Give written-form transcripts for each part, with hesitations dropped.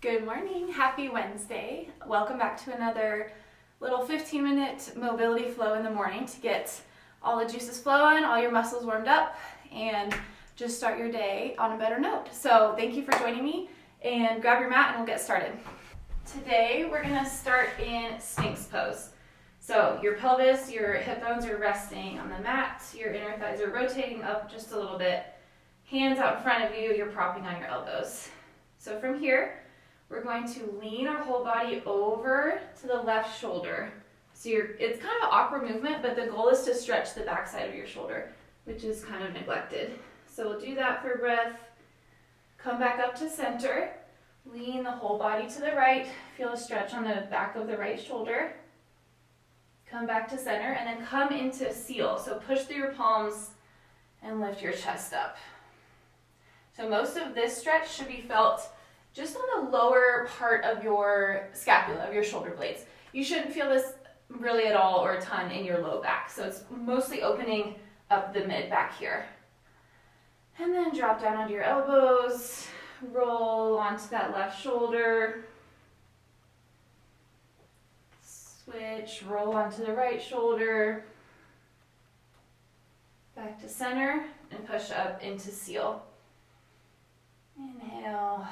Good morning, happy Wednesday. Welcome back to another little 15-minute mobility flow in the morning to get all the juices flowing, all your muscles warmed up, and just start your day on a better note. So thank you for joining me, and grab your mat and we'll get started. Today we're gonna start in Sphinx pose. So your pelvis, your hip bones are resting on the mat, your inner thighs are rotating up just a little bit, hands out in front of you, you're propping on your elbows. So from here, we're going to lean our whole body over to the left shoulder. So it's kind of an awkward movement, but the goal is to stretch the back side of your shoulder, which is kind of neglected. So we'll do that for breath. Come back up to center. Lean the whole body to the right. Feel a stretch on the back of the right shoulder. Come back to center and then come into a seal. So push through your palms and lift your chest up. So most of this stretch should be felt just on the lower part of your scapula, of your shoulder blades. You shouldn't feel this really at all or a ton in your low back. So it's mostly opening up the mid back here. And then drop down onto your elbows, roll onto that left shoulder. Switch, roll onto the right shoulder. Back to center and push up into seal. Inhale.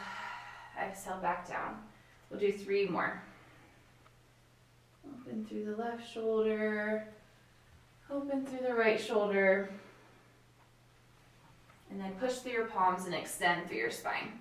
Exhale back down. We'll do 3 more. Open through the left shoulder, open through the right shoulder, and then push through your palms and extend through your spine.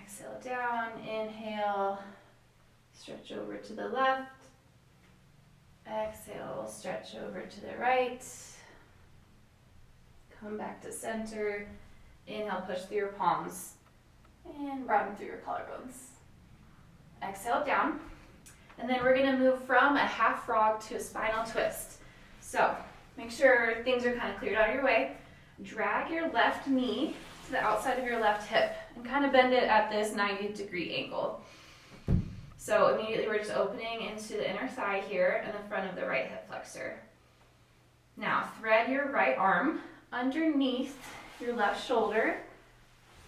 Exhale down, inhale, stretch over to the left. Exhale, stretch over to the right. Come back to center. Inhale, push through your palms and broaden through your collarbones. Exhale down. And then we're gonna move from a half frog to a spinal twist. So make sure things are kind of cleared out of your way. Drag your left knee to the outside of your left hip and kind of bend it at this 90-degree angle. So immediately we're just opening into the inner thigh here and the front of the right hip flexor. Now thread your right arm underneath your left shoulder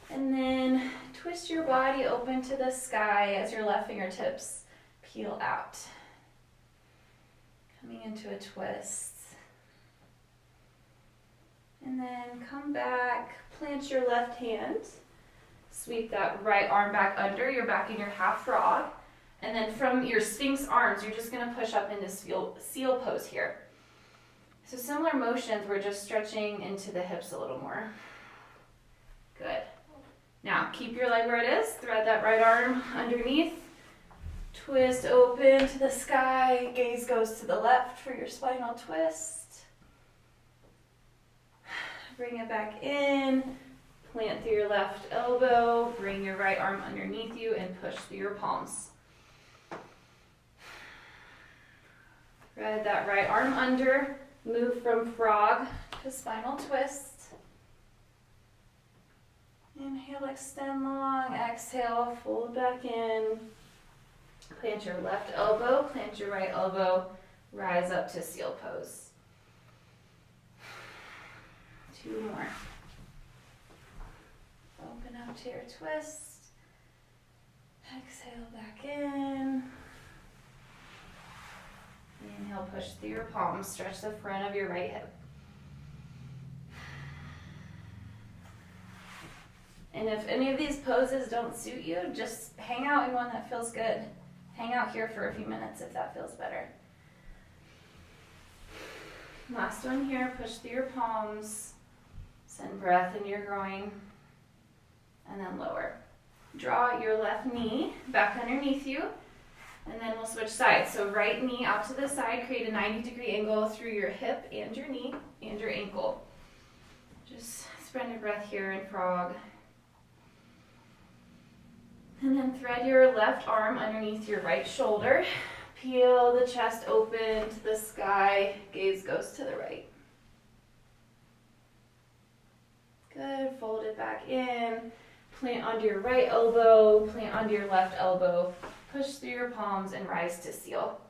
and then twist your body open to the sky as your left fingertips peel out. Coming into a twist. And then come back, plant your left hand, sweep that right arm back under, you're back in your half frog, and then from your Sphinx arms, you're just gonna push up into seal pose here. So similar motions, we're just stretching into the hips a little more. Good. Now, keep your leg where it is, thread that right arm underneath, twist open to the sky, gaze goes to the left for your spinal twist. Bring it back in, plant through your left elbow, bring your right arm underneath you and push through your palms. Thread that right arm under, move from frog to spinal twist. Inhale, extend long, exhale, fold back in. Plant your left elbow, plant your right elbow, rise up to seal pose. 2 more. Open up to your twist. Exhale back in. Inhale, push through your palms. Stretch the front of your right hip. And if any of these poses don't suit you, just hang out in one that feels good. Hang out here for a few minutes if that feels better. Last one here, push through your palms. Send breath into your groin, and then lower. Draw your left knee back underneath you, and then we'll switch sides. So right knee out to the side, create a 90-degree angle through your hip and your knee and your ankle. Just spend your breath here in frog. And then thread your left arm underneath your right shoulder. Peel the chest open to the sky, gaze goes to the right. Good, fold it back in. Plant onto your right elbow, plant onto your left elbow, push through your palms and rise to seal.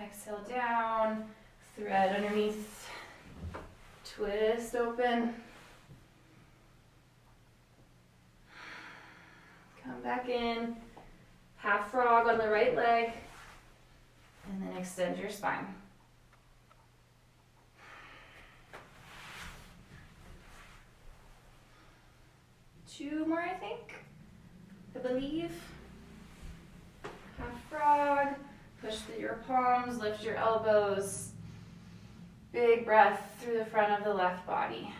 Exhale down, thread underneath, twist open. Come back in, half frog on the right leg, and then extend your spine. Two more, I think, I believe. Half frog, push through your palms, lift your elbows. Big breath through the front of the left body.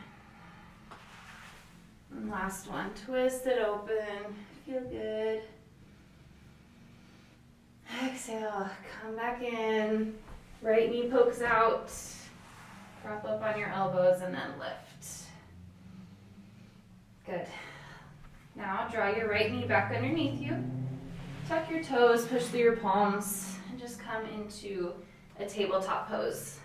And last one, twist it open, feel good. Exhale, come back in, right knee pokes out, prop up on your elbows and then lift. Good. Now draw your right knee back underneath you, tuck your toes, push through your palms, and just come into a tabletop pose.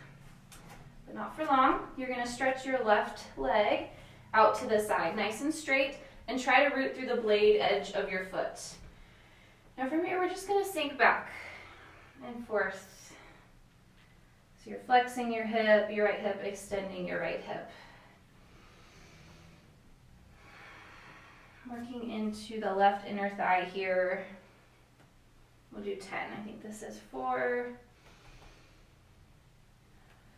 But not for long. You're going to stretch your left leg out to the side, nice and straight, and try to root through the blade edge of your foot. Now from here, we're just going to sink back and forth. So you're flexing your right hip, extending your right hip. Working into the left inner thigh here. We'll do 10. I think this is 4,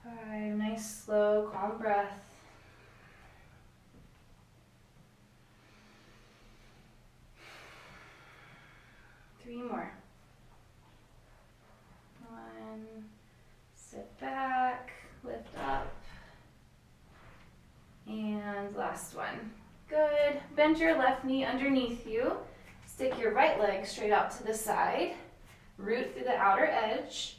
5. Nice, slow, calm breath. 3 more. 1. Sit back, lift up. And last one. Good. Bend your left knee underneath you. Stick your right leg straight out to the side. Root through the outer edge.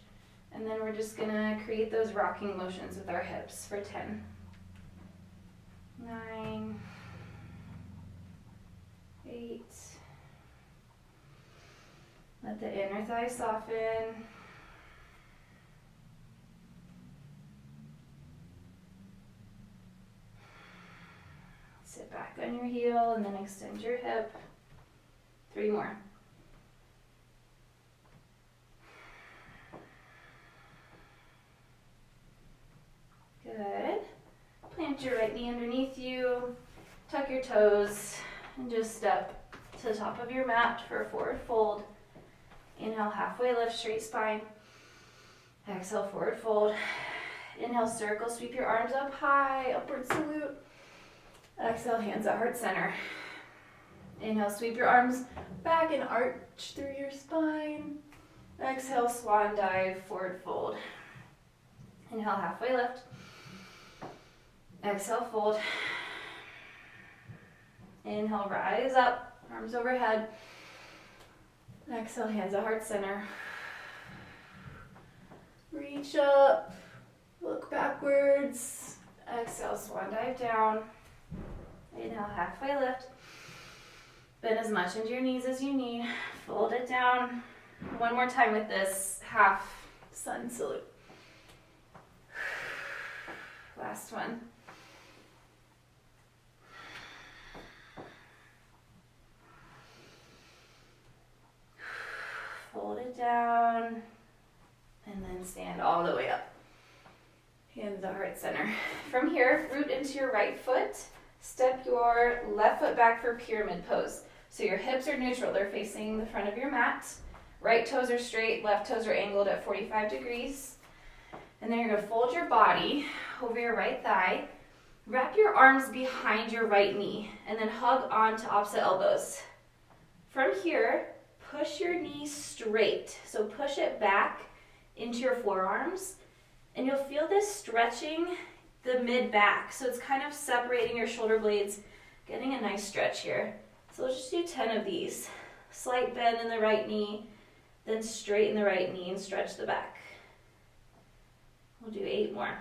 And then we're just going to create those rocking motions with our hips for 10. 9. 8. Let the inner thigh soften. 'Sit back on your heel and then extend your hip. 3 more. Good. Plant your right knee underneath you. Tuck your toes and just step to the top of your mat for a forward fold. Inhale, halfway lift, straight spine. Exhale, forward fold. Inhale, circle, sweep your arms up high, upward salute. Exhale, hands at heart center. Inhale, sweep your arms back and arch through your spine. Exhale, swan dive, forward fold. Inhale, halfway lift. Exhale, fold. Inhale, rise up, arms overhead. Exhale, hands at heart center. Reach up, look backwards. Exhale, swan dive down. Inhale, halfway lift. Bend as much into your knees as you need. Fold it down. One more time with this half sun salute. Last one. Fold it down. And then stand all the way up. Hands at heart center. From here, root into your right foot. Step your left foot back for pyramid pose. So your hips are neutral, they're facing the front of your mat. Right toes are straight, left toes are angled at 45 degrees. And then you're gonna fold your body over your right thigh. Wrap your arms behind your right knee and then hug onto opposite elbows. From here, push your knees straight. So push it back into your forearms and you'll feel this stretching the mid-back. So it's kind of separating your shoulder blades, getting a nice stretch here. So we'll just do 10 of these. Slight bend in the right knee, then straighten the right knee and stretch the back. We'll do 8 more.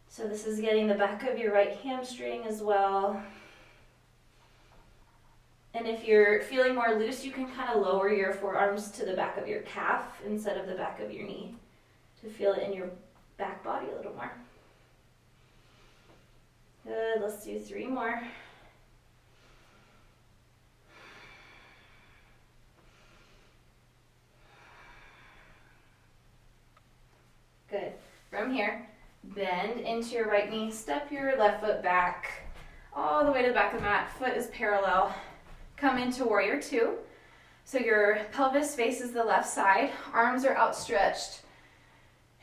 So this is getting the back of your right hamstring as well. And if you're feeling more loose, you can kind of lower your forearms to the back of your calf instead of the back of your knee to feel it in your back body a little more. Good, let's do 3 more. Good. From here, bend into your right knee, step your left foot back, all the way to the back of the mat, foot is parallel. Come into warrior 2. So your pelvis faces the left side, arms are outstretched,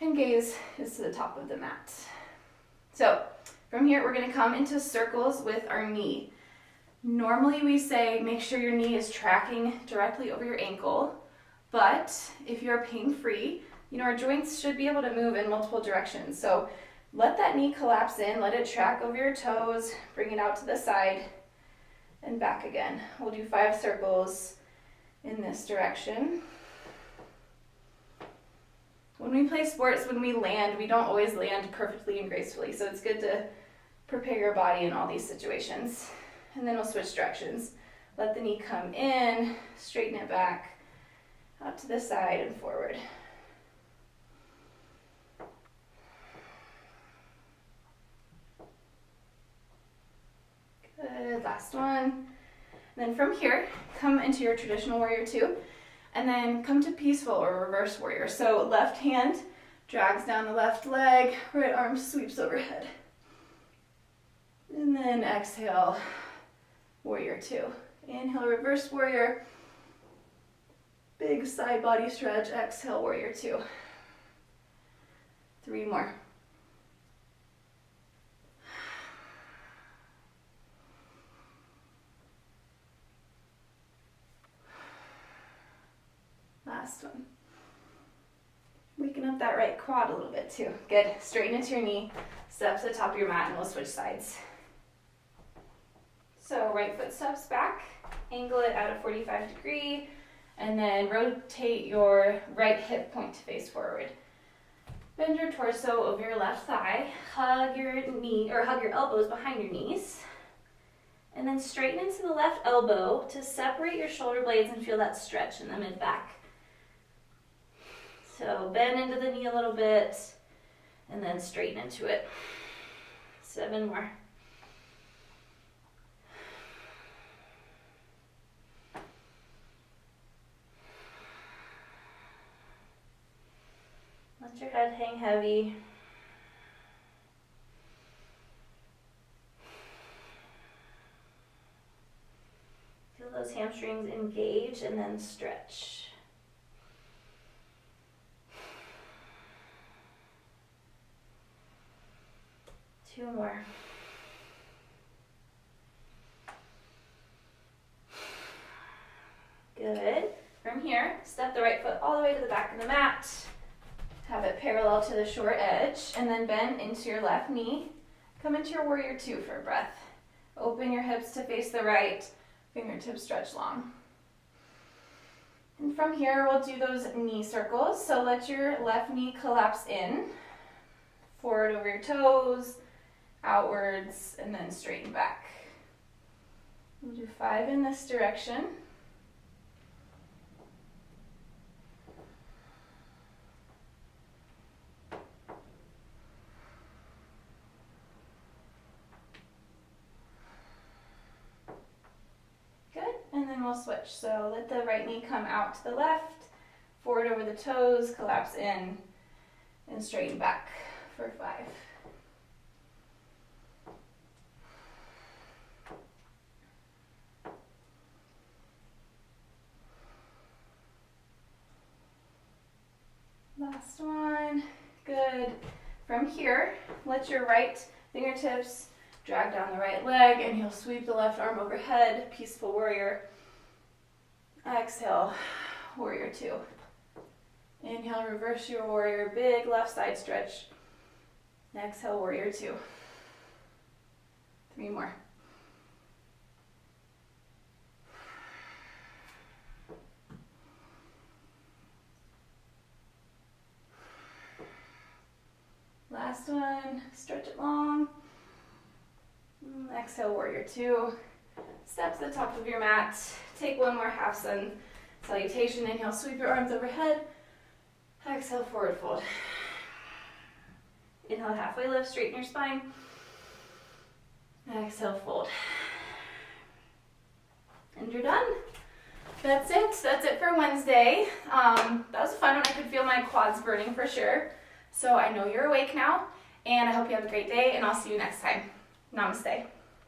and gaze is to the top of the mat. So from here, we're gonna come into circles with our knee. Normally we say make sure your knee is tracking directly over your ankle, but if you're pain-free, our joints should be able to move in multiple directions. So let that knee collapse in, let it track over your toes, bring it out to the side, and back again. We'll do 5 circles in this direction. When we play sports, when we land, we don't always land perfectly and gracefully, so it's good to prepare your body in all these situations. And then we'll switch directions. Let the knee come in, straighten it back, out to the side and forward. Good, last one. Then from here, come into your traditional warrior 2, and then come to peaceful or reverse warrior. So left hand drags down the left leg, right arm sweeps overhead. And then exhale, warrior 2. Inhale, reverse warrior. Big side body stretch, exhale, warrior 2. 3 more. Last one. Waking up that right quad a little bit too. Good. Straighten into your knee, step to the top of your mat, and we'll switch sides. So right foot steps back, angle it at a 45 degree, and then rotate your right hip point to face forward. Bend your torso over your left thigh, hug your elbows behind your knees, and then straighten into the left elbow to separate your shoulder blades and feel that stretch in the mid-back. So bend into the knee a little bit, and then straighten into it. 7 more. Let your head hang heavy. Feel those hamstrings engage and then stretch. Two more. Good. From here, step the right foot all the way to the back of the mat. Have it parallel to the short edge, and then bend into your left knee. Come into your warrior 2 for a breath. Open your hips to face the right, fingertips stretch long. And from here, we'll do those knee circles. So let your left knee collapse in, forward over your toes, outwards, and then straighten back. We'll do 5 in this direction. Good, and then we'll switch. So let the right knee come out to the left, forward over the toes, collapse in, and straighten back for 5. Last one. Good. From here, let your right fingertips drag down the right leg, and you'll sweep the left arm overhead, peaceful warrior. Exhale, warrior 2. Inhale, reverse your warrior, big left side stretch. Exhale, warrior 2. 3 more. Last one, stretch it long. Exhale, warrior 2. Step to the top of your mat. Take one more half sun salutation. Inhale, sweep your arms overhead. Exhale, forward fold. Inhale, halfway lift, straighten your spine. Exhale, fold. And you're done. That's it. That's it for Wednesday. That was a fun one. I could feel my quads burning for sure. So I know you're awake now, and I hope you have a great day, and I'll see you next time. Namaste.